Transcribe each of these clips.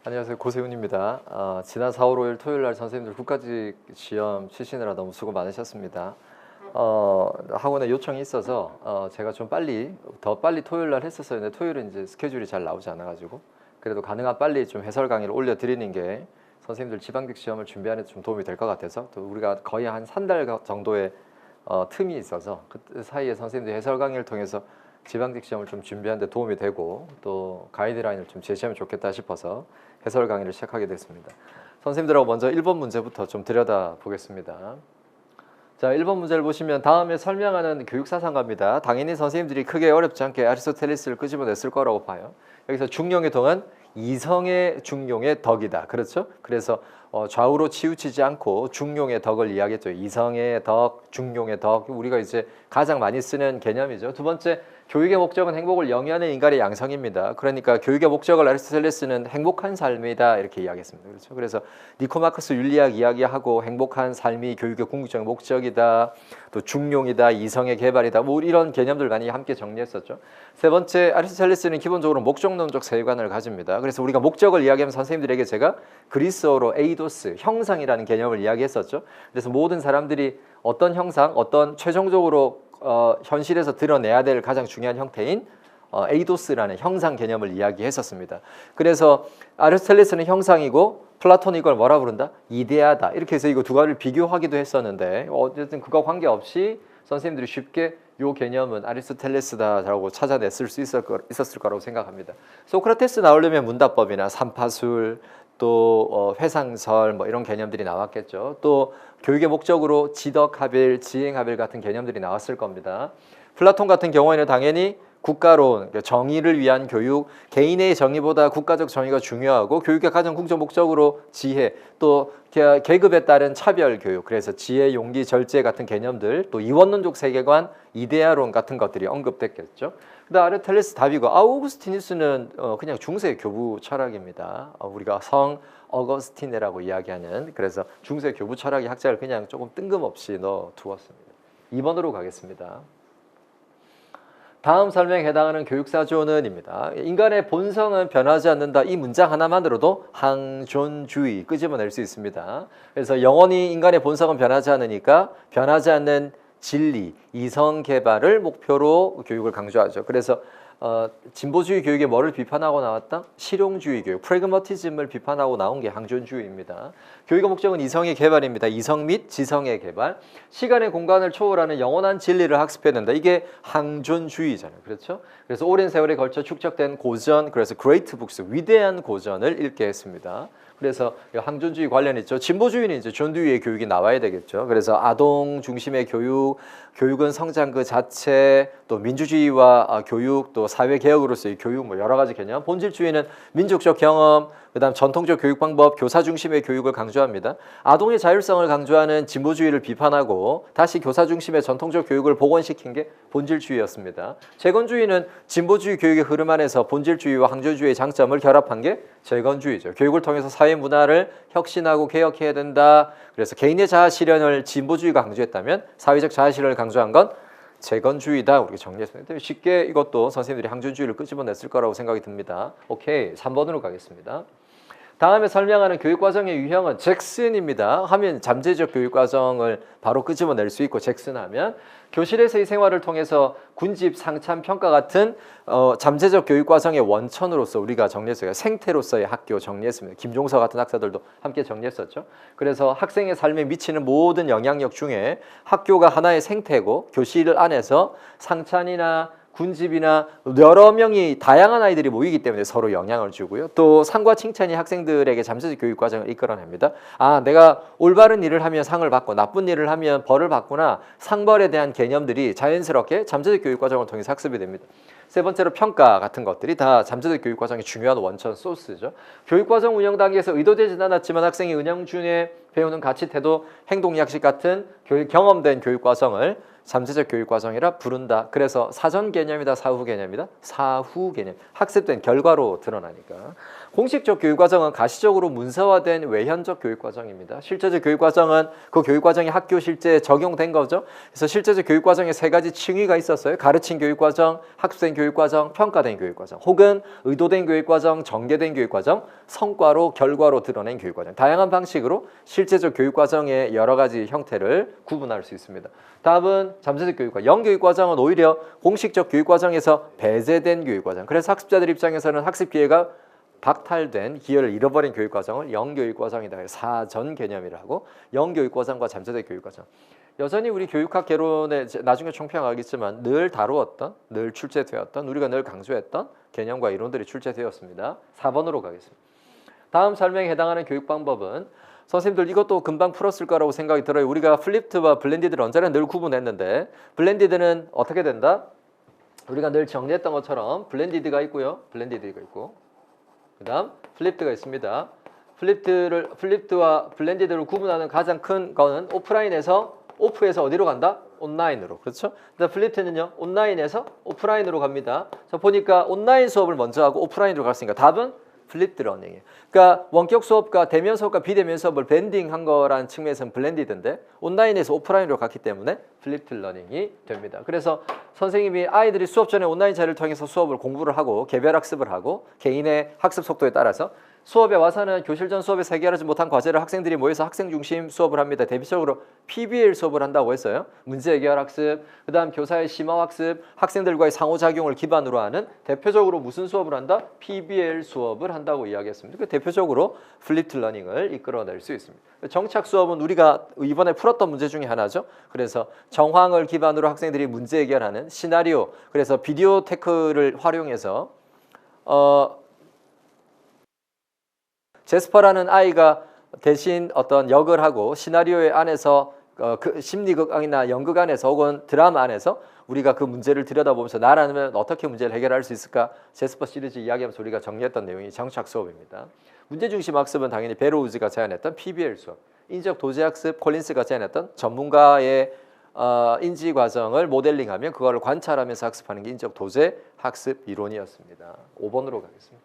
안녕하세요. 고세훈입니다. 지난 4월 5일 토요일 날 선생님들 국가직 시험 치시느라 너무 수고 많으셨습니다. 학원에 요청이 있어서 제가 좀 더 빨리 토요일 날 했었어요. 근데 토요일은 이제 스케줄이 잘 나오지 않아가지고 그래도 가능한 빨리 좀 해설 강의를 올려드리는 게 선생님들 지방직 시험을 준비하는 데 좀 도움이 될 것 같아서 또 우리가 거의 한 3달 정도의 틈이 있어서 그 사이에 선생님들 해설 강의를 통해서 지방직 시험을 좀 준비하는 데 도움이 되고 또 가이드라인을 좀 제시하면 좋겠다 싶어서 해설 강의를 시작하게 됐습니다. 선생님들하고 먼저 1번 문제부터 좀 들여다 보겠습니다. 자, 1번 문제를 보시면 다음에 설명하는 교육사상가입니다. 당연히 선생님들이 크게 어렵지 않게 아리스토텔레스를 끄집어냈을 거라고 봐요. 여기서 중용의 덕은 이성의 중용의 덕이다. 그렇죠? 그래서 좌우로 치우치지 않고 중용의 덕을 이야기했죠. 이성의 덕, 중용의 덕. 우리가 이제 가장 많이 쓰는 개념이죠. 두 번째, 교육의 목적은 행복을 영위하는 인간의 양성입니다. 그러니까 교육의 목적을 아리스토텔레스는 행복한 삶이다 이렇게 이야기했습니다. 그렇죠? 그래서 니코마커스 윤리학 이야기하고 행복한 삶이 교육의 궁극적인 목적이다. 또 중용이다, 이성의 개발이다. 뭐 이런 개념들 많이 함께 정리했었죠. 세 번째, 아리스토텔레스는 기본적으로 목적론적 세계관을 가집니다. 그래서 우리가 목적을 이야기하면 선생님들에게 제가 그리스어로 에이도스, 형상이라는 개념을 이야기했었죠. 그래서 모든 사람들이 어떤 형상, 어떤 최종적으로 현실에서 드러내야 될 가장 중요한 형태인 에이도스라는 형상 개념을 이야기했었습니다. 그래서 아리스토텔레스는 형상이고 플라톤이 이걸 뭐라 부른다? 이데아다. 이렇게 해서 이거 두 가지를 비교하기도 했었는데 어쨌든 그거 관계없이 선생님들이 쉽게 이 개념은 아리스토텔레스다라고 찾아냈을 수 있었을 거라고 생각합니다. 소크라테스 나오려면 문답법이나 삼파술 또 회상설 뭐 이런 개념들이 나왔겠죠. 또 교육의 목적으로 지덕하빌, 지행하빌 같은 개념들이 나왔을 겁니다. 플라톤 같은 경우에는 당연히 국가론, 정의를 위한 교육, 개인의 정의보다 국가적 정의가 중요하고 교육의 가장 궁극적 목적으로 지혜, 또 계급에 따른 차별 교육, 그래서 지혜, 용기, 절제 같은 개념들, 또 이원론적 세계관, 이데아론 같은 것들이 언급됐겠죠. 그다음 아리스토텔레스 답이고 아우구스티누스는 그냥 중세 교부 철학입니다. 우리가 성 어거스티네라고 이야기하는 그래서 중세 교부 철학의 학자를 그냥 조금 뜬금없이 넣어 두었습니다. 2번으로 가겠습니다. 다음 설명에 해당하는 교육사조는입니다. 인간의 본성은 변하지 않는다. 이 문장 하나만으로도 항존주의 끄집어낼 수 있습니다. 그래서 영원히 인간의 본성은 변하지 않으니까 변하지 않는 진리, 이성 개발을 목표로 교육을 강조하죠. 그래서 진보주의 교육에 뭐를 비판하고 나왔다? 실용주의 교육, 프래그마티즘을 비판하고 나온 게 항존주의입니다. 교육의 목적은 이성의 개발입니다. 이성 및 지성의 개발, 시간의 공간을 초월하는 영원한 진리를 학습해야 된다. 이게 항존주의잖아요. 그렇죠? 그래서 오랜 세월에 걸쳐 축적된 고전, 그래서 그레이트 북스, 위대한 고전을 읽게 했습니다. 그래서 항존주의 관련 있죠. 진보주의는 이제 존 듀이의 교육이 나와야 되겠죠. 그래서 아동 중심의 교육, 교육은 성장 그 자체, 또 민주주의와 교육, 또 사회 개혁으로서의 교육, 뭐 여러 가지 개념. 본질주의는 민족적 경험, 그다음 전통적 교육 방법, 교사 중심의 교육을 강조합니다. 아동의 자율성을 강조하는 진보주의를 비판하고 다시 교사 중심의 전통적 교육을 복원시킨 게 본질주의였습니다. 재건주의는 진보주의 교육의 흐름 안에서 본질주의와 항존주의의 장점을 결합한 게 재건주의죠. 교육을 통해서 사회 문화를 혁신하고 개혁해야 된다. 그래서 개인의 자아 실현을 진보주의가 강조했다면 사회적 자아 실현을 강조한 건 재건주의다. 우리가 정리했습니다. 쉽게 이것도 선생님들이 항존주의를 끄집어냈을 거라고 생각이 듭니다. 오케이, 3번으로 가겠습니다. 다음에 설명하는 교육과정의 유형은 잭슨입니다. 하면 잠재적 교육과정을 바로 끄집어낼 수 있고 잭슨 하면 교실에서의 생활을 통해서 군집, 상참, 평가 같은 잠재적 교육과정의 원천으로서 우리가 정리했어요. 생태로서의 학교 정리했습니다. 김종서 같은 학자들도 함께 정리했었죠. 그래서 학생의 삶에 미치는 모든 영향력 중에 학교가 하나의 생태고 교실 안에서 상찬이나 군집이나 여러 명이 다양한 아이들이 모이기 때문에 서로 영향을 주고요. 또 상과 칭찬이 학생들에게 잠재적 교육 과정을 이끌어냅니다. 아, 내가 올바른 일을 하면 상을 받고 나쁜 일을 하면 벌을 받구나. 상벌에 대한 개념들이 자연스럽게 잠재적 교육 과정을 통해서 학습이 됩니다. 세 번째로 평가 같은 것들이 다 잠재적 교육 과정의 중요한 원천 소스죠. 교육 과정 운영 단계에서 의도되진 않았지만 학생이 은영 중에 배우는 가치, 태도, 행동 약식 같은 경험된 교육 과정을 잠재적 교육 과정이라 부른다. 그래서 사전 개념이다, 사후 개념이다. 사후 개념. 학습된 결과로 드러나니까. 공식적 교육 과정은 가시적으로 문서화된 외현적 교육 과정입니다. 실제적 교육 과정은 그 교육 과정이 학교 실제에 적용된 거죠. 그래서 실제적 교육 과정에 세 가지 층위가 있었어요. 가르친 교육 과정, 학습된 교육 과정, 평가된 교육 과정, 혹은 의도된 교육 과정, 전개된 교육 과정, 성과로 결과로 드러낸 교육 과정. 다양한 방식으로 실제적 교육 과정의 여러 가지 형태를 구분할 수 있습니다. 답은 잠재적 교육과정. 영교육 과정은 오히려 공식적 교육 과정에서 배제된 교육 과정. 그래서 학습자들 입장에서는 학습 기회가 박탈된 기회를 잃어버린 교육 과정을 영교육 과정이다. 사전 개념이라고. 영교육 과정과 잠재적 교육 과정. 여전히 우리 교육학 개론에 나중에 총평하겠지만 늘 다루었던, 늘 출제되었던, 우리가 늘 강조했던 개념과 이론들이 출제되었습니다. 4번으로 가겠습니다. 다음 설명에 해당하는 교육 방법은 선생님들 이것도 금방 풀었을 거라고 생각이 들어요. 우리가 플립트와 블렌디드를 언제나 늘 구분했는데 플렌디드는 어떻게 된다? 우리가 늘 정리했던 것처럼 블렌디드가 있고요. 블렌디드가 있고 그 다음 플립트가 있습니다. 플립트와 블렌디드를 구분하는 가장 큰 거는 오프에서 어디로 간다? 온라인으로. 그렇죠? 그다음 플립트는요. 온라인에서 오프라인으로 갑니다. 자, 보니까 온라인 수업을 먼저 하고 오프라인으로 갔으니까 답은 플립드 러닝이에요. 그러니까 원격 수업과 대면 수업과 비대면 수업을 밴딩한 거라는 측면에서는 블렌디드인데 온라인에서 오프라인으로 갔기 때문에 플립드 러닝이 됩니다. 그래서 선생님이 아이들이 수업 전에 온라인 자료를 통해서 수업을 공부를 하고 개별 학습을 하고 개인의 학습 속도에 따라서 수업에 와서는 교실 전 수업에서 해결하지 못한 과제를 학생들이 모여서 학생 중심 수업을 합니다. 대표적으로 PBL 수업을 한다고 했어요. 문제 해결 학습, 그 다음 교사의 심화 학습, 학생들과의 상호작용을 기반으로 하는 대표적으로 무슨 수업을 한다? PBL 수업을 한다고 이야기했습니다. 그 대표적으로 플립드 러닝을 이끌어낼 수 있습니다. 정착 수업은 우리가 이번에 풀었던 문제 중에 하나죠. 그래서 정황을 기반으로 학생들이 문제 해결하는 시나리오, 그래서 비디오 테크를 활용해서 제스퍼라는 아이가 대신 어떤 역을 하고 시나리오의 안에서 그 심리극이나 연극 안에서 혹은 드라마 안에서 우리가 그 문제를 들여다보면서 나라면 어떻게 문제를 해결할 수 있을까? 제스퍼 시리즈 이야기하면서 우리가 정리했던 내용이 정착 수업입니다. 문제중심 학습은 당연히 베로우즈가 제안했던 PBL 수업, 인적 도제학습 콜린스가 제안했던 전문가의 인지 과정을 모델링하면 그거를 관찰하면서 학습하는 게 인적 도제 학습 이론이었습니다. 5번으로 가겠습니다.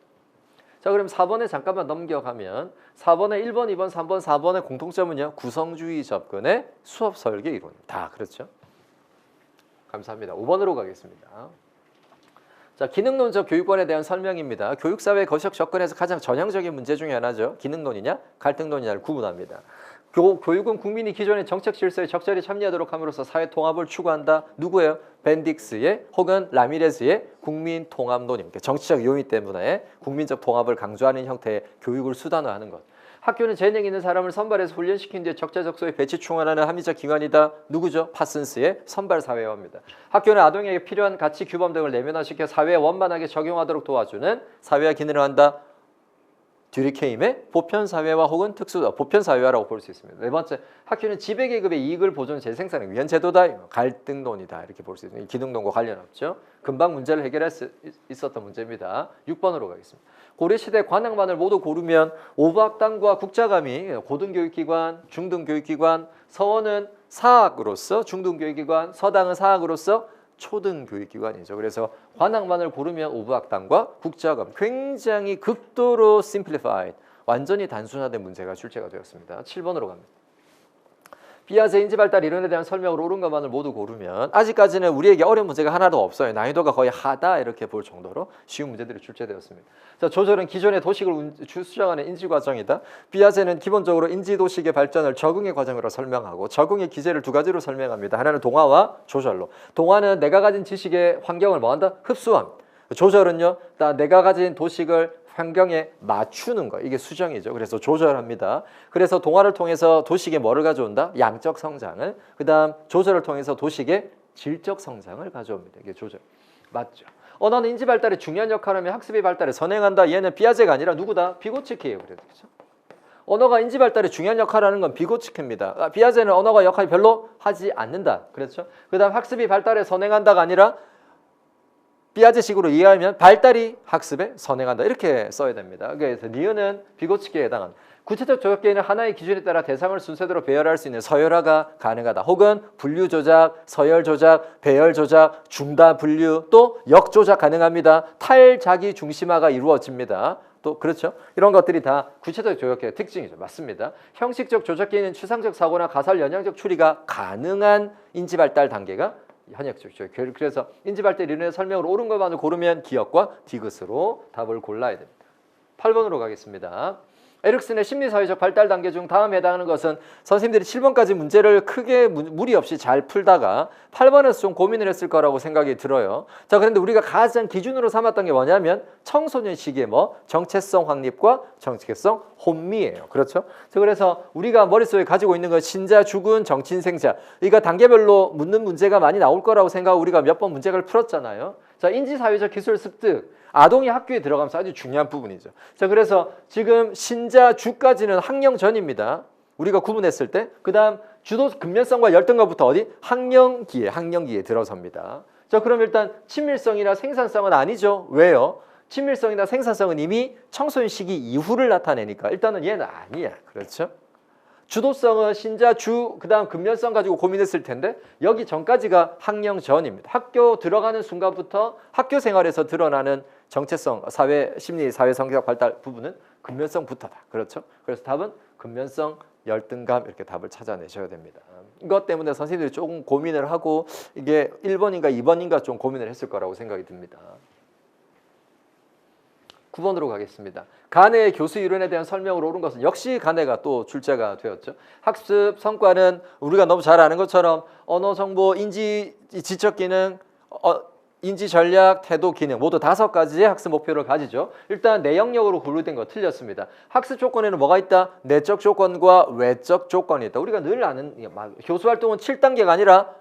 자, 그럼 4번에 잠깐만 넘겨가면 4번에 1번, 2번, 3번, 4번의 공통점은요. 구성주의 접근의 수업 설계 이론입니다. 다 그렇죠? 감사합니다. 5번으로 가겠습니다. 자, 기능론적 교육관에 대한 설명입니다. 교육사회 거시적 접근에서 가장 전형적인 문제 중에 하나죠. 기능론이냐 갈등론이냐를 구분합니다. 교육은 국민이 기존의 정책 질서에 적절히 참여하도록 함으로써 사회 통합을 추구한다. 누구예요? 벤딕스의 혹은 라미레즈의 국민 통합론입니다. 정치적 요인 때문에 국민적 통합을 강조하는 형태의 교육을 수단화하는 것. 학교는 재능 있는 사람을 선발해서 훈련시킨 뒤에 적재적소에 배치 충원하는 합리적 기관이다. 누구죠? 파슨스의 선발사회화입니다. 학교는 아동에게 필요한 가치 규범 등을 내면화시켜 사회에 원만하게 적용하도록 도와주는 사회화 기능을 한다. 듀리케임의 보편사회화 혹은 보편사회화라고 볼 수 있습니다. 네 번째, 학교는 지배계급의 이익을 보존 재생산을 위한 제도다. 갈등론이다. 이렇게 볼 수 있습니다. 기능론과 관련 없죠. 금방 문제를 해결할 수 있었던 문제입니다. 6번으로 가겠습니다. 고려시대 관악만을 모두 고르면 오부학당과 국자감이 고등교육기관, 중등교육기관, 서원은 사학으로서 중등교육기관, 서당은 사학으로서 초등교육기관이죠. 그래서 관악만을 고르면 오부학당과 국자감, 굉장히 극도로 simplified, 완전히 단순화된 문제가 출제가 되었습니다. 7번으로 갑니다. 피아제 인지발달 이론에 대한 설명으로 옳은 것만을 모두 고르면 아직까지는 우리에게 어려운 문제가 하나도 없어요. 난이도가 거의 하다 이렇게 볼 정도로 쉬운 문제들이 출제되었습니다. 자, 조절은 기존의 도식을 수정하는 인지과정이다. 피아제는 기본적으로 인지도식의 발전을 적응의 과정으로 설명하고 적응의 기제를 두 가지로 설명합니다. 하나는 동화와 조절로. 동화는 내가 가진 지식의 환경을 뭐한다? 흡수함. 조절은요, 내가 가진 도식을 환경에 맞추는 거, 이게 수정이죠. 그래서 조절합니다. 그래서 동화를 통해서 도식에 뭐를 가져온다? 양적 성장을. 그 다음 조절을 통해서 도식의 질적 성장을 가져옵니다. 이게 조절. 맞죠? 언어는 인지 발달에 중요한 역할을 하며 학습의 발달에 선행한다. 얘는 피아제가 아니라 누구다? 비고츠키예요. 그래서 그렇죠? 언어가 인지 발달에 중요한 역할을 하는 건 비고츠키입니다. 피아제는 언어가 역할이 별로 하지 않는다. 그렇죠? 그 다음 학습이 발달에 선행한다가 아니라 삐아제식으로 이해하면 발달이 학습에 선행한다. 이렇게 써야 됩니다. 그래서 니은은 비고치기에 해당한 구체적 조작계는 하나의 기준에 따라 대상을 순서대로 배열할 수 있는 서열화가 가능하다. 혹은 분류 조작, 서열 조작, 배열 조작, 중다 분류, 또 역조작 가능합니다. 탈자기 중심화가 이루어집니다. 또 그렇죠. 이런 것들이 다 구체적 조작계의 특징이죠. 맞습니다. 형식적 조작계는 추상적 사고나 가설 연양적 추리가 가능한 인지 발달 단계가 현역적 조작. 그래서 인지 발달 이론의 설명으로 옳은 것만을 고르면 기억과 디귿으로 답을 골라야 됩니다. 8번으로 가겠습니다. 에릭슨의 심리사회적 발달 단계 중 다음에 해당하는 것은 선생님들이 7번까지 문제를 크게 무리 없이 잘 풀다가 8번에서 좀 고민을 했을 거라고 생각이 들어요. 자, 그런데 우리가 가장 기준으로 삼았던 게 뭐냐면 청소년 시기의 정체성 확립과 정체성 혼미예요. 그렇죠? 자, 그래서 우리가 머릿속에 가지고 있는 건 신자, 주군, 정친생자. 이거 단계별로 묻는 문제가 많이 나올 거라고 생각하고 우리가 몇 번 문제를 풀었잖아요. 자, 인지사회적 기술 습득. 아동이 학교에 들어가면서 아주 중요한 부분이죠. 자, 그래서 지금 신자, 주까지는 학령 전입니다. 우리가 구분했을 때. 그 다음 주도 근면성과 열등감부터 어디? 학령기에 들어섭니다. 자, 그럼 일단 친밀성이나 생산성은 아니죠. 왜요? 친밀성이나 생산성은 이미 청소년 시기 이후를 나타내니까 일단은 얘는 아니야. 그렇죠? 주도성은 신자, 주, 그 다음 근면성 가지고 고민했을 텐데 여기 전까지가 학령 전입니다. 학교 들어가는 순간부터 학교 생활에서 드러나는 정체성, 사회, 심리, 사회 성격 발달 부분은 근면성부터다. 그렇죠? 그래서 답은 근면성, 열등감 이렇게 답을 찾아내셔야 됩니다. 이것 때문에 선생님들이 조금 고민을 하고 이게 1번인가 2번인가 좀 고민을 했을 거라고 생각이 듭니다. 9번으로 가겠습니다. 간의 교수 이론에 대한 설명으로 옳은 것은 역시 간의가 또 출제가 되었죠. 학습 성과는 우리가 너무 잘 아는 것처럼 언어 정보, 인지 지적 기능, 인지 전략, 태도 기능 모두 5가지의 학습 목표를 가지죠. 일단 내역력으로 분류된 거 틀렸습니다. 학습 조건에는 뭐가 있다? 내적 조건과 외적 조건이 있다. 우리가 늘 아는 교수 활동은 7단계가 아니라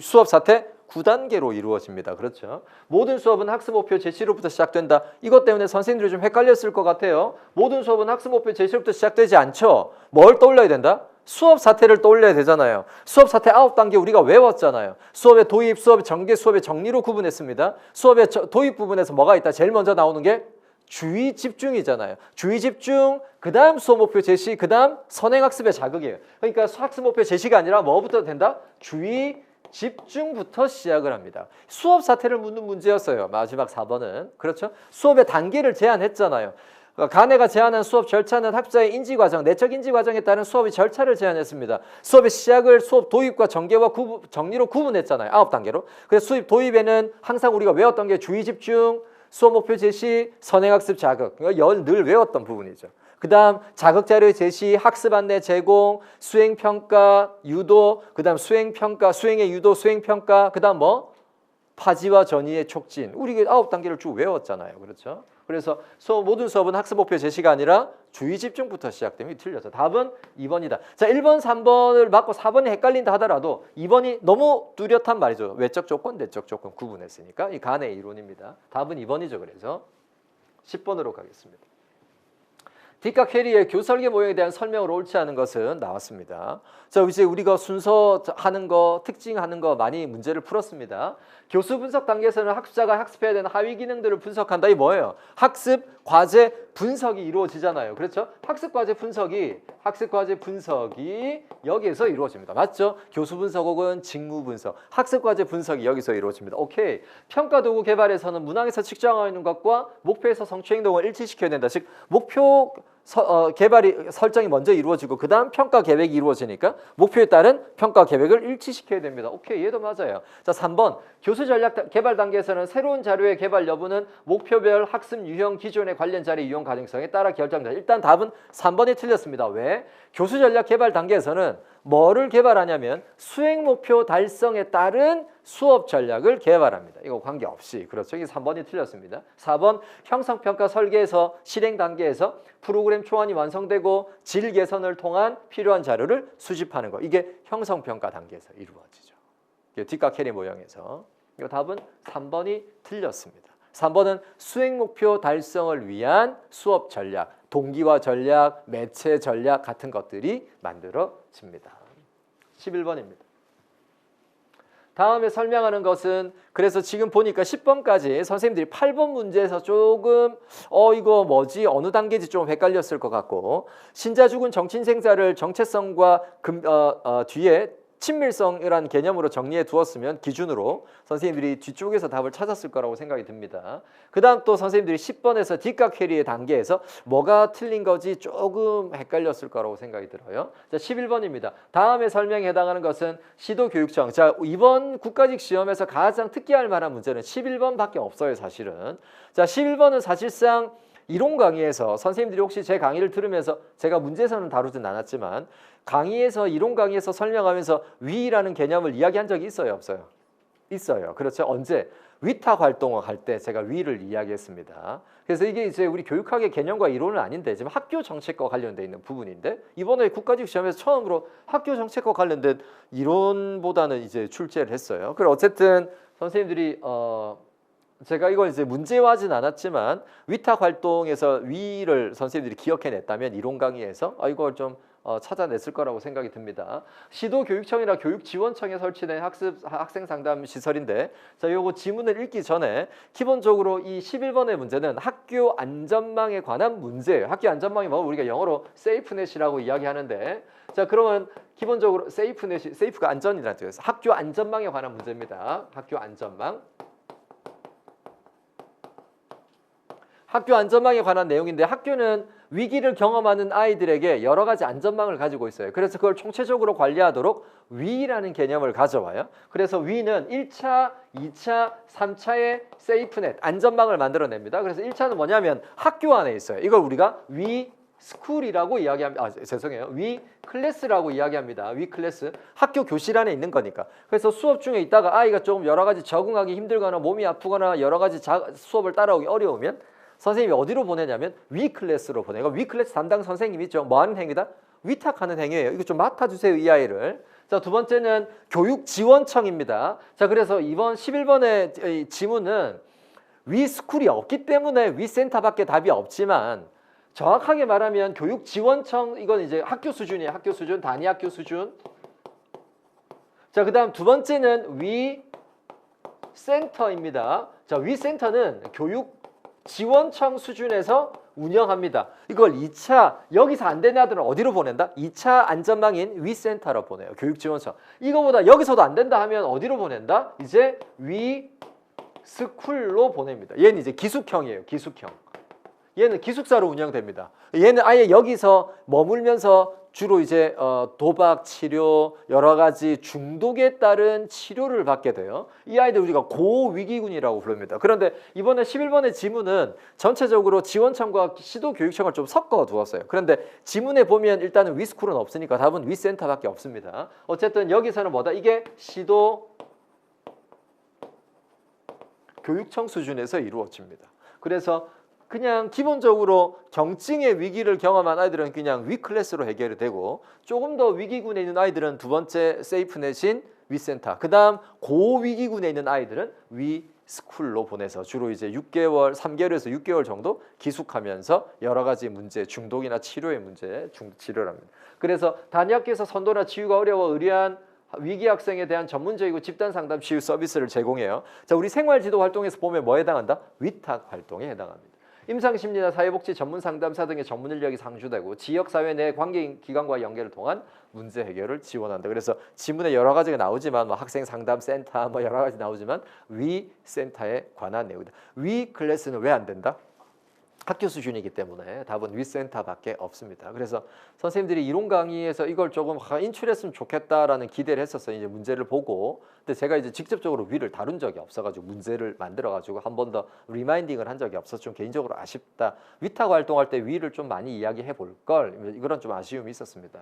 수업 사태 9단계로 이루어집니다. 그렇죠? 모든 수업은 학습 목표 제시로부터 시작된다. 이것 때문에 선생님들이 좀 헷갈렸을 것 같아요. 모든 수업은 학습 목표 제시로부터 시작되지 않죠. 뭘 떠올려야 된다? 수업 사태를 떠올려야 되잖아요. 수업 사태 9단계 우리가 외웠잖아요. 수업의 도입, 수업의 전개, 수업의 정리로 구분했습니다. 수업의 도입 부분에서 뭐가 있다? 제일 먼저 나오는 게 주의 집중이잖아요. 주의 집중, 그 다음 수업 목표 제시, 그 다음 선행학습의 자극이에요. 그러니까 학습 목표 제시가 아니라 뭐부터 된다? 주의 집중부터 시작을 합니다. 수업 사태를 묻는 문제였어요. 마지막 4번은. 그렇죠? 수업의 단계를 제한했잖아요. 간회가 제안한 수업 절차는 학자의 인지과정, 내적 인지과정에 따른 수업의 절차를 제안했습니다. 수업의 시작을 수업 도입과 전개와 정리로 구분했잖아요. 9단계로. 그래서 수업 도입에는 항상 우리가 외웠던 게 주의 집중, 수업 목표 제시, 선행학습 자극. 늘 외웠던 부분이죠. 그 다음 자극자료의 제시, 학습 안내 제공, 수행평가, 유도, 그 다음 수행평가, 수행의 유도, 수행평가, 그 다음 파지와 전이의 촉진. 우리 9단계를 쭉 외웠잖아요. 그렇죠? 그래서 모든 수업은 학습 목표 제시가 아니라 주의 집중부터 시작되면 틀려서 답은 2번이다. 자, 1번, 3번을 맞고 4번이 헷갈린다 하더라도 2번이 너무 뚜렷한 말이죠. 외적 조건, 내적 조건 구분했으니까 이 간의 이론입니다. 답은 2번이죠. 그래서 10번으로 가겠습니다. 뒷각 캐리의 교설계 모형에 대한 설명으로 옳지 않은 것은 나왔습니다. 자, 이제 우리가 순서하는 거, 특징하는 거 많이 문제를 풀었습니다. 교수 분석 단계에서는 학습자가 학습해야 되는 하위 기능들을 분석한다. 이 뭐예요? 학습 과제 분석이 이루어지잖아요. 그렇죠? 학습 과제 분석이 여기에서 이루어집니다. 맞죠? 교수 분석 혹은 직무 분석, 학습 과제 분석이 여기서 이루어집니다. 오케이. 평가 도구 개발에서는 문항에서 측정하고 있는 것과 목표에서 성취 행동을 일치시켜야 된다. 즉 목표 개발이 설정이 먼저 이루어지고 그 다음 평가 계획이 이루어지니까 목표에 따른 평가 계획을 일치시켜야 됩니다. 오케이, 얘도 맞아요. 자, 3번 교수 전략 개발 단계에서는 새로운 자료의 개발 여부는 목표별 학습 유형 기존의 관련 자료 이용 가능성에 따라 결정된다. 일단 답은 3번이 틀렸습니다. 왜? 교수 전략 개발 단계에서는 뭐를 개발하냐면 수행 목표 달성에 따른 수업 전략을 개발합니다. 이거 관계없이. 그렇죠. 이게 3번이 틀렸습니다. 4번 형성평가 설계에서 실행 단계에서 프로그램 초안이 완성되고 질 개선을 통한 필요한 자료를 수집하는 거. 이게 형성평가 단계에서 이루어지죠. 뒷각 캐리 모형에서. 이 답은 3번이 틀렸습니다. 3번은 수행 목표 달성을 위한 수업 전략, 동기화 전략, 매체 전략 같은 것들이 만들어집니다. 11번입니다. 다음에 설명하는 것은 그래서 지금 보니까 10번까지 선생님들이 8번 문제에서 조금 이거 뭐지 어느 단계인지 좀 헷갈렸을 것 같고 신자 죽은 정친생자를 정체성과 뒤에 친밀성이라는 개념으로 정리해 두었으면 기준으로 선생님들이 뒤쪽에서 답을 찾았을 거라고 생각이 듭니다. 그 다음 또 선생님들이 10번에서 뒷각 회리의 단계에서 뭐가 틀린 거지 조금 헷갈렸을 거라고 생각이 들어요. 자, 11번입니다. 다음에 설명에 해당하는 것은 시도교육청. 자, 이번 국가직 시험에서 가장 특기할 만한 문제는 11번밖에 없어요, 사실은. 자, 11번은 사실상 이론 강의에서 선생님들이 혹시 제 강의를 들으면서 제가 문제에서는 다루진 않았지만 강의에서 이론 강의에서 설명하면서 위라는 개념을 이야기한 적이 있어요, 없어요? 있어요. 그렇죠. 언제? 위탁 활동을 할 때 제가 위를 이야기했습니다. 그래서 이게 이제 우리 교육학의 개념과 이론은 아닌데 지금 학교 정책과 관련돼 있는 부분인데 이번에 국가직 시험에서 처음으로 학교 정책과 관련된 이론보다는 이제 출제를 했어요. 그리고 어쨌든 선생님들이 제가 이걸 이제 문제화하진 않았지만 위탁 활동에서 위를 선생님들이 기억해냈다면 이론 강의에서 이걸 좀 찾아냈을 거라고 생각이 듭니다. 시도교육청이나 교육지원청에 설치된 학생 상담 시설인데 자, 요거 지문을 읽기 전에 기본적으로 이 11번의 문제는 학교 안전망에 관한 문제예요. 학교 안전망이 뭐 우리가 영어로 세이프넷이라고 이야기하는데 자, 그러면 기본적으로 세이프넷이 세이프가 안전이라는 뜻이에요. 학교 안전망에 관한 문제입니다. 학교 안전망. 학교 안전망에 관한 내용인데 학교는 위기를 경험하는 아이들에게 여러 가지 안전망을 가지고 있어요. 그래서 그걸 총체적으로 관리하도록 위라는 개념을 가져와요. 그래서 위는 1차, 2차, 3차의 세이프넷, 안전망을 만들어냅니다. 그래서 1차는 뭐냐면 학교 안에 있어요. 이걸 우리가 위 스쿨이라고 이야기합니다. 죄송해요. 위 클래스라고 이야기합니다. 위 클래스. 학교 교실 안에 있는 거니까. 그래서 수업 중에 있다가 아이가 조금 여러 가지 적응하기 힘들거나 몸이 아프거나 여러 가지 수업을 따라오기 어려우면 선생님이 어디로 보내냐면 위 클래스로 보내요. 위 클래스 담당 선생님이 있죠. 뭐 하는 행위다? 위탁하는 행위예요. 이거 좀 맡아주세요, 이 아이를. 자, 두 번째는 교육지원청입니다. 자, 그래서 이번 11번의 지문은 위 스쿨이 없기 때문에 위 센터밖에 답이 없지만 정확하게 말하면 교육지원청 이건 이제 학교 수준이에요. 학교 수준, 단위 학교 수준. 자, 그다음 두 번째는 위 센터입니다. 자, 위 센터는 교육지원청 수준에서 운영합니다. 이걸 2차 여기서 안 되는 아들은 어디로 보낸다? 2차 안전망인 위센터로 보내요. 교육지원청. 이거보다 여기서도 안 된다 하면 어디로 보낸다? 이제 위스쿨로 보냅니다. 얘는 이제 기숙형이에요. 기숙형. 얘는 기숙사로 운영됩니다. 얘는 아예 여기서 머물면서 주로 이제 도박 치료, 여러 가지 중독에 따른 치료를 받게 돼요. 이 아이들 우리가 고위기군이라고 부릅니다. 그런데 이번에 11번의 지문은 전체적으로 지원청과 시도교육청을 좀 섞어 두었어요. 그런데 지문에 보면 일단은 위스쿨은 없으니까 답은 위센터밖에 없습니다. 어쨌든 여기서는 뭐다? 이게 시도 교육청 수준에서 이루어집니다. 그래서 그냥 기본적으로 경증의 위기를 경험한 아이들은 그냥 위 클래스로 해결이 되고 조금 더 위기군에 있는 아이들은 두 번째 세이프넷인 위센터, 그 다음 고위기군에 있는 아이들은 위 스쿨로 보내서 주로 이제 6개월, 3개월에서 6개월 정도 기숙하면서 여러 가지 문제, 중독이나 치료의 문제 치료를 합니다. 그래서 단위학교에서 선도나 치유가 어려워 의뢰한 위기 학생에 대한 전문적이고 집단 상담 치유 서비스를 제공해요. 자, 우리 생활지도 활동에서 보면 뭐에 해당한다? 위탁 활동에 해당합니다. 임상심리나 사회복지 전문 상담사 등의 전문 인력이 상주되고 지역사회 내 관계기관과 연계를 통한 문제 해결을 지원한다. 그래서 지문에 여러 가지가 나오지만 뭐 학생 상담 센터 뭐 여러 가지 나오지만 위 센터에 관한 내용이다. 위 클래스는 왜 안 된다? 학교 수준이기 때문에 답은 위센터밖에 없습니다. 그래서 선생님들이 이론 강의에서 이걸 조금 인출했으면 좋겠다라는 기대를 했었어요. 이제 문제를 보고. 근데 제가 이제 직접적으로 위를 다룬 적이 없어가지고 문제를 만들어가지고 한 번 더 리마인딩을 한 적이 없어서 좀 개인적으로 아쉽다. 위탁 활동할 때 위를 좀 많이 이야기해 볼 걸. 이런 좀 아쉬움이 있었습니다.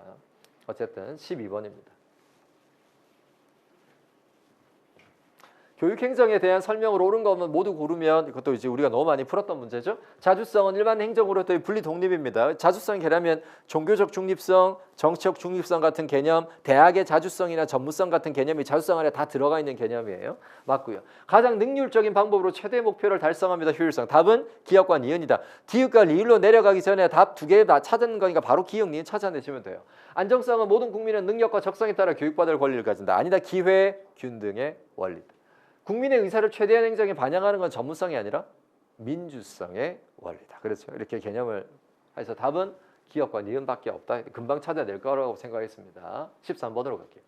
어쨌든 12번입니다. 교육행정에 대한 설명으로 옳은 것만 모두 고르면 이것도 이제 우리가 너무 많이 풀었던 문제죠. 자주성은 일반 행정으로부터의 분리 독립입니다. 자주성 개념은 종교적 중립성, 정치적 중립성 같은 개념, 대학의 자주성이나 전무성 같은 개념이 자주성 안에 다 들어가 있는 개념이에요. 맞고요. 가장 능률적인 방법으로 최대 목표를 달성합니다. 효율성. 답은 기역과 니은이다. 디귿과 리을로 내려가기 전에 답 두 개 다 찾는 거니까 바로 기역, 니은 찾아내시면 돼요. 안정성은 모든 국민은 능력과 적성에 따라 교육받을 권리를 가진다. 아니다. 기회, 균등의 원리다. 국민의 의사를 최대한 행정에 반영하는 건 전무성이 아니라 민주성의 원리다. 그렇죠. 이렇게 개념을 해서 답은 기역과 니은밖에 없다. 금방 찾아낼 거라고 생각했습니다. 13번으로 갈게요.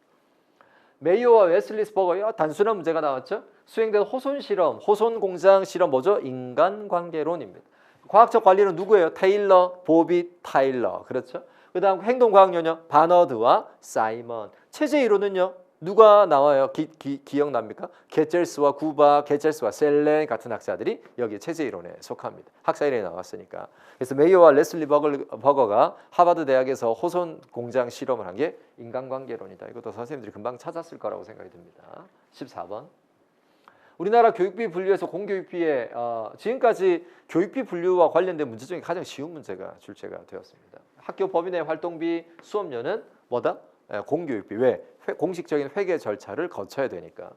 메이어와 웨슬리 버거 단순한 문제가 나왔죠. 수행된 호손 실험, 호손 공장 실험 뭐죠? 인간관계론입니다. 과학적 관리는 누구예요? 테일러, 보비, 타일러. 그렇죠. 그 다음 행동과학론요. 바너드와 사이먼. 체제 이론은요. 누가 나와요? 기억납니까? 게젤스와 구바, 게젤스와 셀렌 같은 학자들이 여기 체제 이론에 속합니다. 학사 이론에 나왔으니까. 그래서 메이어와 레슬리 버거가 하버드 대학에서 호손 공장 실험을 한 게 인간관계론이다. 이것도 선생님들이 금방 찾았을 거라고 생각이 듭니다. 14번. 우리나라 교육비 분류에서 공교육비에 지금까지 교육비 분류와 관련된 문제 중에 가장 쉬운 문제가 출제가 되었습니다. 학교 법인의 활동비, 수업료는 뭐다? 공교육비. 왜? 공식적인 회계 절차를 거쳐야 되니까.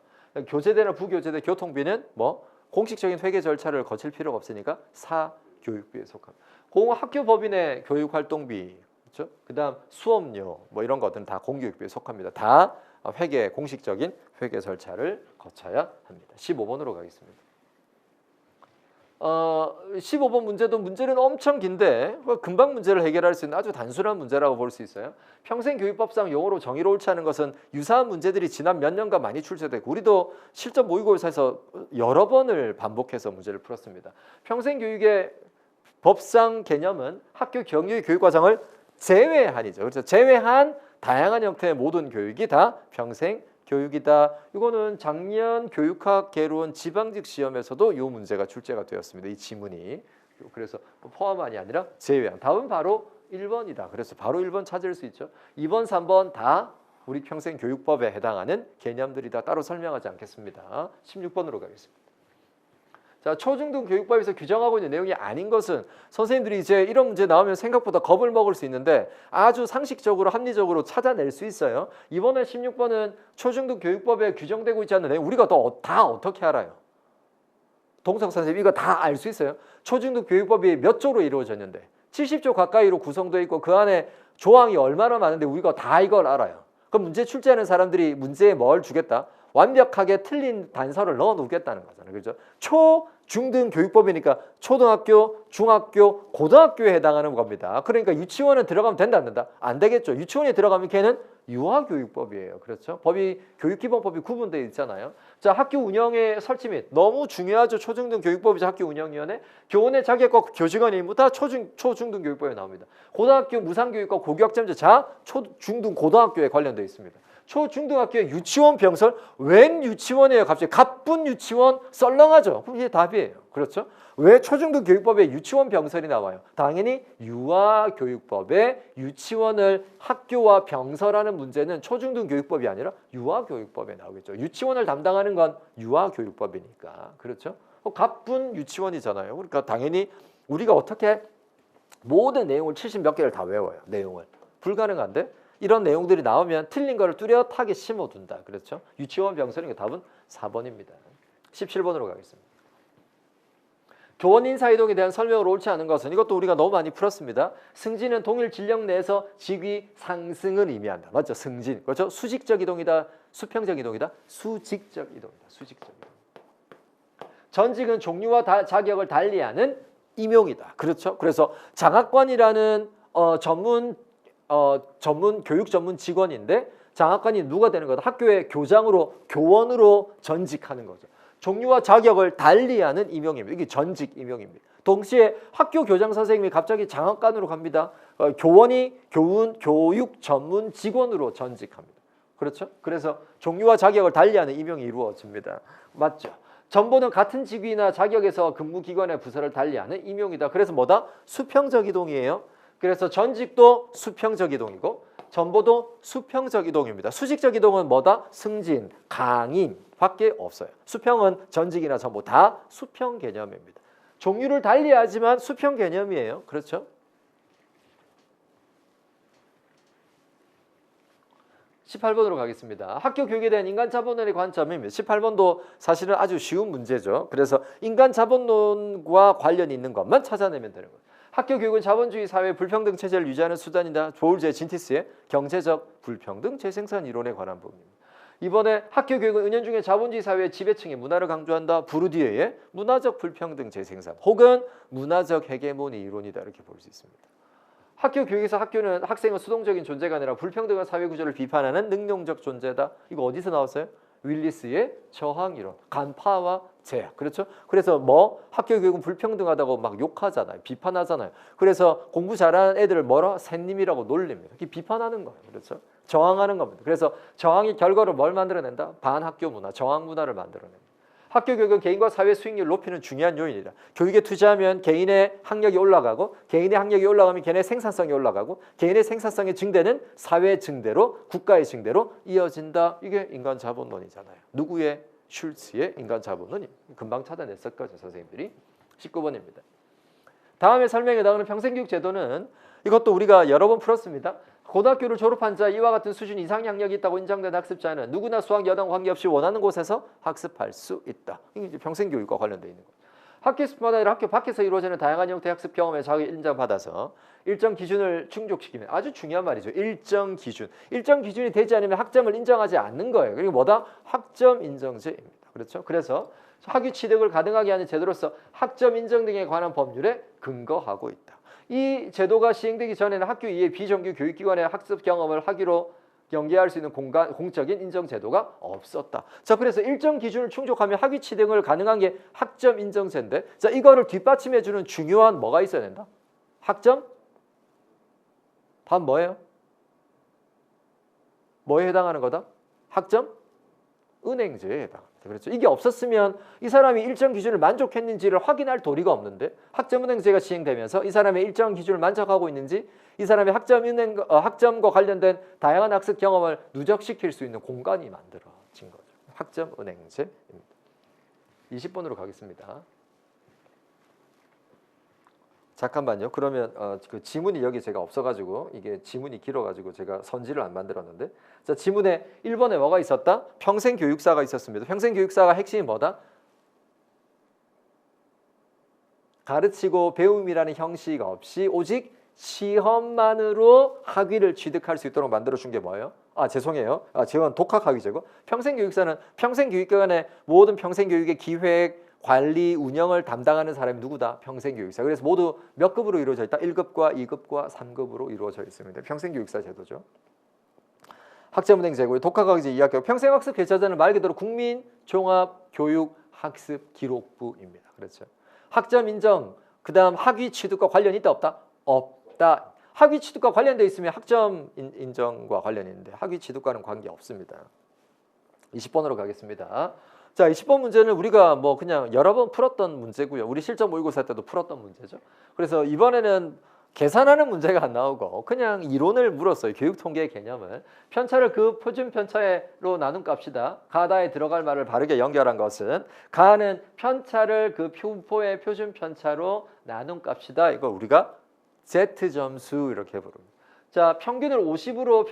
교재대나 부교재대 교통비는 뭐 공식적인 회계 절차를 거칠 필요가 없으니까 사교육비에 속합니다. 학교 법인의 교육활동비, 그렇죠? 그다음 수업료 뭐 이런 것들은 다 공교육비에 속합니다. 다 회계 공식적인 회계 절차를 거쳐야 합니다. 15번으로 가겠습니다. 15번 문제는 엄청 긴데 금방 문제를 해결할 수 있는 아주 단순한 문제라고 볼 수 있어요. 평생교육법상 용어로 정의로 옳지 않은 것은 유사한 문제들이 지난 몇 년간 많이 출제되고 우리도 실전 모의고사에서 여러 번을 반복해서 문제를 풀었습니다. 평생교육의 법상 개념은 학교 경유의 교육과정을 제외한이죠. 그래서 제외한 다양한 형태의 모든 교육이 다 평생 교육이다. 이거는 작년 교육학 개론 지방직 시험에서도 이 문제가 출제가 되었습니다. 이 지문이. 그래서 포함만이 아니라 제외한. 답은 바로 1번이다. 그래서 바로 1번 찾을 수 있죠. 2번, 3번 다 우리 평생교육법에 해당하는 개념들이다. 따로 설명하지 않겠습니다. 16번으로 가겠습니다. 자, 초중등 교육법에서 규정하고 있는 내용이 아닌 것은 선생님들이 이제 이런 문제 나오면 생각보다 겁을 먹을 수 있는데 아주 상식적으로 합리적으로 찾아낼 수 있어요. 이번에 16번은 초중등 교육법에 규정되고 있지 않는 내용 우리가 다 어떻게 알아요? 동석 선생님 이거 다 알 수 있어요. 초중등 교육법이 몇 조로 이루어졌는데 70조 가까이로 구성되어 있고 그 안에 조항이 얼마나 많은데 우리가 다 이걸 알아요. 그럼 문제 출제하는 사람들이 문제에 뭘 주겠다? 완벽하게 틀린 단서를 넣어 놓겠다는 거잖아요. 그렇죠? 초, 중등 교육법이니까 초등학교, 중학교, 고등학교에 해당하는 겁니다. 그러니까 유치원은 들어가면 된다 안 된다? 안 되겠죠. 유치원에 들어가면 걔는 유아교육법이에요. 그렇죠? 법이 교육기본법이 구분되어 있잖아요. 자, 학교 운영의 설치 및 너무 중요하죠. 초중등 교육법이죠. 학교 운영위원회. 교원의 자격과 교직원의 임무 다 초중등 교육법에 나옵니다. 고등학교 무상교육과 고교학점제 자 초중등 고등학교에 관련되어 있습니다. 초중등학교의 유치원 병설 웬 유치원이에요? 갑자기 가쁜 유치원 썰렁하죠. 그럼 이게 답이에요. 그렇죠? 왜 초중등 교육법에 유치원 병설이 나와요? 당연히 유아교육법에 유치원을 학교와 병설하는 문제는 초중등 교육법이 아니라 유아교육법에 나오겠죠. 유치원을 담당하는 건 유아교육법이니까. 그렇죠? 가쁜 유치원이잖아요. 그러니까 당연히 우리가 어떻게 모든 내용을 70 몇 개를 다 외워요. 내용을. 불가능한데 이런 내용들이 나오면 틀린 거를 뚜렷하게 심어둔다. 그렇죠? 유치원 병설인 게 답은 4번입니다. 17번으로 가겠습니다. 교원 인사이동에 대한 설명으로 옳지 않은 것은 이것도 우리가 너무 많이 풀었습니다. 승진은 동일 진력 내에서 직위 상승을 의미한다. 맞죠? 승진. 그렇죠? 수직적 이동이다. 수평적 이동이다. 수직적 이동이다. 수직적 이동. 전직은 종류와 자격을 달리하는 임용이다. 그렇죠? 그래서 장학관이라는 교육 전문 직원인데 장학관이 누가 되는 거다? 학교의 교장으로 교원으로 전직하는 거죠. 종류와 자격을 달리하는 임용입니다. 이게 전직 임용입니다. 동시에 학교 교장 선생님이 갑자기 장학관으로 갑니다. 교원이 교육 전문 직원으로 전직합니다. 그렇죠? 그래서 종류와 자격을 달리하는 임용이 이루어집니다. 맞죠? 전보는 같은 직위나 자격에서 근무기관의 부서를 달리하는 임용이다. 그래서 뭐다? 수평적 이동이에요. 그래서 전직도 수평적 이동이고 전보도 수평적 이동입니다. 수직적 이동은 뭐다? 승진, 강임 밖에 없어요. 수평은 전직이나 전보 다 수평 개념입니다. 종류를 달리하지만 수평 개념이에요. 그렇죠? 18번으로 가겠습니다. 학교 교육에 대한 인간 자본론의 관점입니다. 18번도 사실은 아주 쉬운 문제죠. 그래서 인간 자본론과 관련이 있는 것만 찾아내면 되는 거예요. 학교 교육은 자본주의 사회의 불평등 체제를 유지하는 수단이다. 조울제 진티스의 경제적 불평등 재생산 이론에 관한 부분입니다. 이번에 학교 교육은 은연중에 자본주의 사회의 지배층의 문화를 강조한다. 부르디에의 문화적 불평등 재생산 혹은 문화적 헤게모니 이론이다. 이렇게 볼 수 있습니다. 학교 교육에서 학교는 학생은 수동적인 존재가 아니라 불평등한 사회 구조를 비판하는 능동적 존재다. 이거 어디서 나왔어요? 윌리스의 저항 이론, 간파와 제약. 그렇죠? 그래서 학교 교육은 불평등하다고 막 욕하잖아요. 비판하잖아요. 그래서 공부 잘하는 애들을 뭐라? 샌님이라고 놀립니다. 이게 비판하는 거예요. 그렇죠? 저항하는 겁니다. 그래서 저항의 결과로 뭘 만들어낸다? 반학교 문화, 저항 문화를 만들어낸다. 학교 교육은 개인과 사회 수익률을 높이는 중요한 요인이다. 교육에 투자하면 개인의 학력이 올라가고 개인의 학력이 올라가면 개인의 생산성이 올라가고 개인의 생산성의 증대는 사회 증대로 국가의 증대로 이어진다. 이게 인간 자본론이잖아요. 누구의? 슐츠의 인간 자본론이 금방 찾아냈을 거죠. 선생님들이. 19번입니다. 다음에 설명에 나오는 평생교육 제도는 이것도 우리가 여러 번 풀었습니다. 고등학교를 졸업한 자 이와 같은 수준 이상 학력이 있다고 인정된 학습자는 누구나 수학 여당 관계없이 원하는 곳에서 학습할 수 있다. 이게 이제 평생교육과 관련되어 있는 거예요. 학교뿐만 아니라 학교 밖에서 이루어지는 다양한 형태의 학습 경험에 자기 인정받아서 일정 기준을 충족시키면 아주 중요한 말이죠. 일정 기준. 일정 기준이 되지 않으면 학점을 인정하지 않는 거예요. 그리고 뭐다? 학점 인정제입니다. 그렇죠? 그래서 학위 취득을 가능하게 하는 제도로서 학점 인정 등에 관한 법률에 근거하고 있다. 이 제도가 시행되기 전에는 학교 이외 비정규 교육기관의 학습 경험을 학위로 연계할 수 있는 공적인 인정 제도가 없었다. 자, 그래서 일정 기준을 충족하면 학위 취득을 가능한 게 학점 인정제인데, 자, 이거를 뒷받침해 주는 중요한 뭐가 있어야 된다? 학점? 답 뭐예요? 뭐에 해당하는 거다? 학점? 은행제에 해당합니다. 그렇죠. 이게 없었으면 이 사람이 일정 기준을 만족했는지를 확인할 도리가 없는데 학점은행제가 시행되면서 이 사람의 일정 기준을 만족하고 있는지 이 사람의 학점과 관련된 다양한 학습 경험을 누적시킬 수 있는 공간이 만들어진 거죠. 학점은행제입니다. 20번으로 가겠습니다. 잠깐만요. 그러면 그 지문이 여기 제가 없어가지고 이게 지문이 길어가지고 제가 선지를 안 만들었는데, 자, 지문에 1번에 뭐가 있었다? 평생교육사가 있었습니다. 평생교육사가 핵심이 뭐다? 가르치고 배움이라는 형식 없이 오직 시험만으로 학위를 취득할 수 있도록 만들어준 게 뭐예요? 죄송해요. 제가 독학학위제고, 평생교육사는 평생교육기관의 모든 평생교육의 기획, 관리, 운영을 담당하는 사람이 누구다? 평생교육사. 그래서 모두 몇 급으로 이루어져 있다? 1급과 2급과 3급으로 이루어져 있습니다. 평생교육사 제도죠. 학점은행제고요. 독학학위제 2학교. 평생학습 개최자는 말 그대로 국민종합교육학습기록부입니다. 그렇죠. 학점 인정, 그 다음 학위 취득과 관련이 있다 없다? 없다. 학위 취득과 관련돼 있으면 학점 인정과 관련이 있는데 학위 취득과는 관계 없습니다. 20번으로 가겠습니다. 자, 20번 문제는 우리가 그냥 여러 번 풀었던 문제고요. 우리 실전 모의고사 때도 풀었던 문제죠. 그래서 이번에는 계산하는 문제가 안 나오고 그냥 이론을 물었어요. 교육통계의 개념을. 편차를 그 표준 편차로 나눈 값이다. 가다에 들어갈 말을 바르게 연결한 것은 가는 편차를 그 표의 표준 편차로 나눈 값이다. 이거 우리가 Z점수 이렇게 부릅니다. 자, 평균을 50으로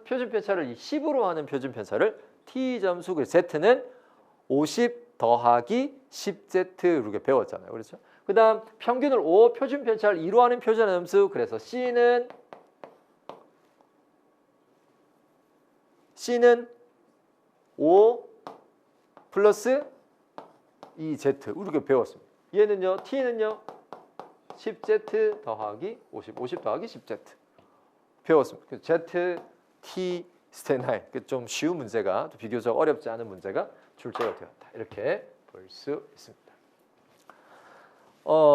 표준 편차를 10으로 하는 표준 편차를 T점수. Z는 50 더하기 10Z 이렇게 배웠잖아요. 그렇죠? 그 다음 평균을 5, 표준 편차를 2로 하는 표준 함수. 그래서 C는 5 플러스 2Z 이렇게 배웠습니다. 얘는요, T는요 10Z 더하기 50 더하기 10Z 배웠습니다. Z, T, 스테나인. 좀 쉬운 문제가 비교적 어렵지 않은 문제가 출제가 되었다. 이렇게 볼 수 있습니다.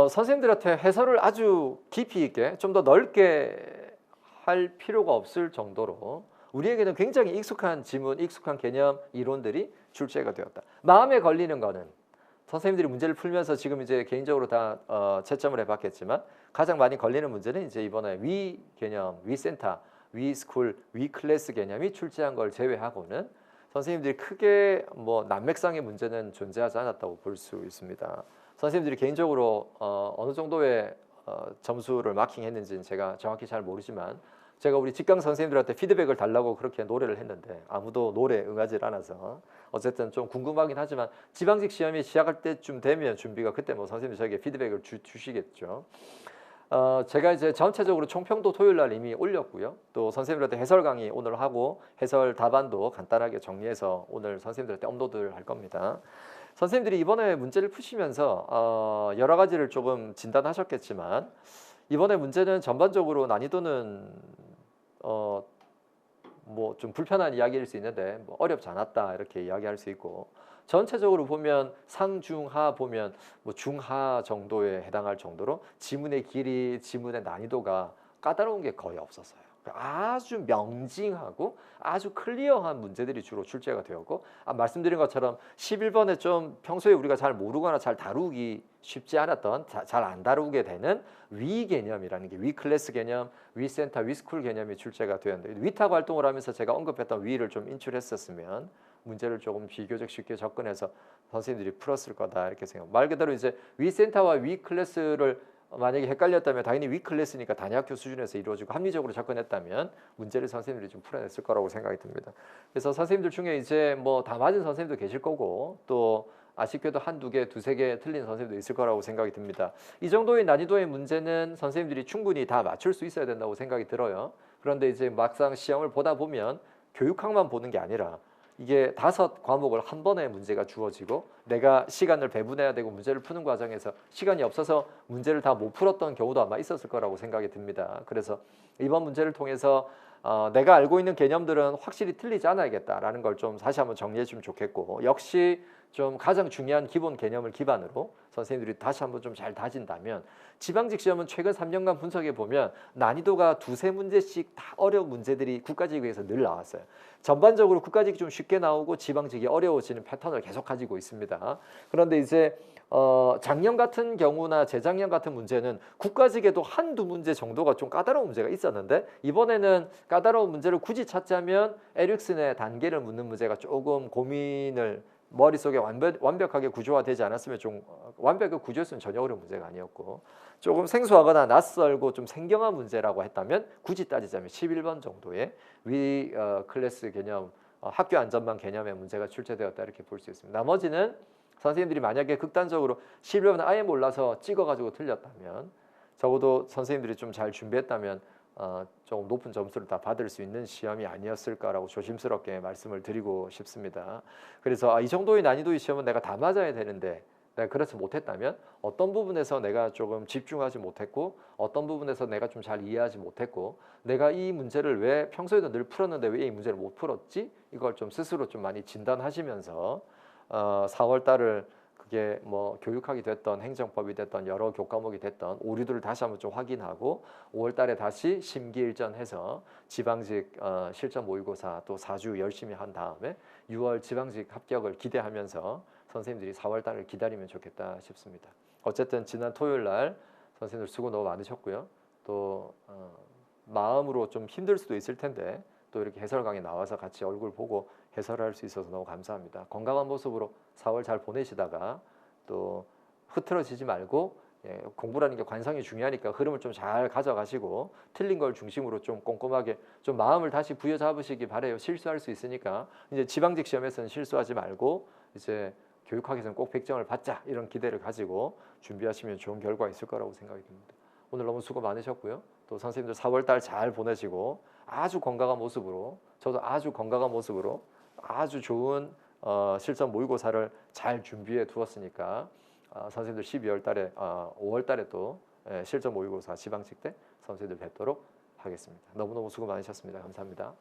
선생님들한테 해설을 아주 깊이 있게 좀 더 넓게 할 필요가 없을 정도로 우리에게는 굉장히 익숙한 지문, 익숙한 개념, 이론들이 출제가 되었다. 마음에 걸리는 거는 선생님들이 문제를 풀면서 지금 이제 개인적으로 다 채점을 해봤겠지만 가장 많이 걸리는 문제는 이제 이번에 위 개념, 위 센터, 위스쿨, 위클래스 개념이 출제한 걸 제외하고는 선생님들이 크게 뭐 난맥상의 문제는 존재하지 않았다고 볼 수 있습니다. 선생님들이 개인적으로 어느 정도의 점수를 마킹했는지는 제가 정확히 잘 모르지만 제가 우리 직강 선생님들한테 피드백을 달라고 그렇게 노래를 했는데 아무도 노래에 응하지 않아서 어쨌든 좀 궁금하긴 하지만 지방직 시험이 시작할 때쯤 되면 준비가 그때 뭐 선생님이 저에게 피드백을 주시겠죠. 제가 이제 전체적으로 총평도 토요일 날 이미 올렸고요. 또 선생님들한테 해설 강의 오늘 하고 해설 답안도 간단하게 정리해서 오늘 선생님들한테 업로드를 할 겁니다. 선생님들이 이번에 문제를 푸시면서 여러 가지를 조금 진단하셨겠지만 이번에 문제는 전반적으로 난이도는 뭐 좀 불편한 이야기일 수 있는데 뭐 어렵지 않았다 이렇게 이야기할 수 있고 전체적으로 보면 상중하 보면 뭐 중하 정도에 해당할 정도로 지문의 길이, 지문의 난이도가 까다로운 게 거의 없었어요. 아주 명징하고 아주 클리어한 문제들이 주로 출제가 되었고 말씀드린 것처럼 11번에 좀 평소에 우리가 잘 모르거나 잘 다루기 쉽지 않았던 잘 안 다루게 되는 위 개념이라는 게 위클래스 개념, 위센터, 위스쿨 개념이 출제가 되었는데 위탁 활동을 하면서 제가 언급했던 위를 좀 인출했었으면 문제를 조금 비교적 쉽게 접근해서 선생님들이 풀었을 거다 이렇게 생각. 말 그대로 이제 위센터와 위클래스를 만약에 헷갈렸다면 당연히 위클래스니까 단위학교 수준에서 이루어지고 합리적으로 접근했다면 문제를 선생님들이 좀 풀어냈을 거라고 생각이 듭니다. 그래서 선생님들 중에 이제 뭐 다 맞은 선생님도 계실 거고 또 아쉽게도 한두 개, 두세 개 틀린 선생님도 있을 거라고 생각이 듭니다. 이 정도의 난이도의 문제는 선생님들이 충분히 다 맞출 수 있어야 된다고 생각이 들어요. 그런데 이제 막상 시험을 보다 보면 교육학만 보는 게 아니라 이게 5과목을 한 번에 문제가 주어지고 내가 시간을 배분해야 되고 문제를 푸는 과정에서 시간이 없어서 문제를 다 못 풀었던 경우도 아마 있었을 거라고 생각이 듭니다. 그래서 이번 문제를 통해서 내가 알고 있는 개념들은 확실히 틀리지 않아야겠다라는 걸 좀 다시 한번 정리해 주면 좋겠고 역시 좀 가장 중요한 기본 개념을 기반으로 선생님들이 다시 한번 좀 잘 다진다면 지방직 시험은 최근 3년간 분석해 보면 난이도가 두세 문제씩 다 어려운 문제들이 국가직에서 늘 나왔어요. 전반적으로 국가직이 좀 쉽게 나오고 지방직이 어려워지는 패턴을 계속 가지고 있습니다. 그런데 이제 작년 같은 경우나 재작년 같은 문제는 국가직에도 한두 문제 정도가 좀 까다로운 문제가 있었는데 이번에는 까다로운 문제를 굳이 찾자면 에릭슨의 단계를 묻는 문제가 조금 고민을 머릿속에 완벽하게 구조화되지 않았으면 좀 완벽하게 구조했으면 전혀 어려운 문제가 아니었고 조금 생소하거나 낯설고 좀 생경한 문제라고 했다면 굳이 따지자면 11번 정도의 위 클래스 개념 학교 안전망 개념의 문제가 출제되었다 이렇게 볼 수 있습니다. 나머지는 선생님들이 만약에 극단적으로 11번은 아예 몰라서 찍어가지고 틀렸다면 적어도 선생님들이 좀 잘 준비했다면 조금 높은 점수를 다 받을 수 있는 시험이 아니었을까라고 조심스럽게 말씀을 드리고 싶습니다. 그래서 이 정도의 난이도의 시험은 내가 다 맞아야 되는데 내가 그렇지 못했다면 어떤 부분에서 내가 조금 집중하지 못했고 어떤 부분에서 내가 좀 잘 이해하지 못했고 내가 이 문제를 왜 평소에도 늘 풀었는데 왜 이 문제를 못 풀었지? 이걸 좀 스스로 좀 많이 진단하시면서 4월 달을 그게 뭐 교육학이 됐던 행정법이 됐던 여러 교과목이 됐던 오류들을 다시 한번 좀 확인하고 5월 달에 다시 심기일전해서 지방직 실전 모의고사 또 4주 열심히 한 다음에 6월 지방직 합격을 기대하면서 선생님들이 4월 달을 기다리면 좋겠다 싶습니다. 어쨌든 지난 토요일 날 선생님들 수고 너무 많으셨고요. 또 마음으로 좀 힘들 수도 있을 텐데 또 이렇게 해설 강의 나와서 같이 얼굴 보고 해설할 수 있어서 너무 감사합니다. 건강한 모습으로 4월 잘 보내시다가 또 흐트러지지 말고 공부라는 게 관성이 중요하니까 흐름을 좀 잘 가져가시고 틀린 걸 중심으로 좀 꼼꼼하게 좀 마음을 다시 부여잡으시기 바래요. 실수할 수 있으니까 이제 지방직 시험에서는 실수하지 말고 이제 교육학에서는 꼭 100점을 받자 이런 기대를 가지고 준비하시면 좋은 결과 있을 거라고 생각이 듭니다. 오늘 너무 수고 많으셨고요. 또 선생님들 4월 달 잘 보내시고 아주 건강한 모습으로 저도 아주 건강한 모습으로 아주 좋은 실전 모의고사를 잘 준비해 두었으니까 선생님들 12월 달에 5월 달에 또 실전 모의고사 지방직 때 선생님들 뵙도록 하겠습니다. 너무너무 수고 많으셨습니다. 감사합니다.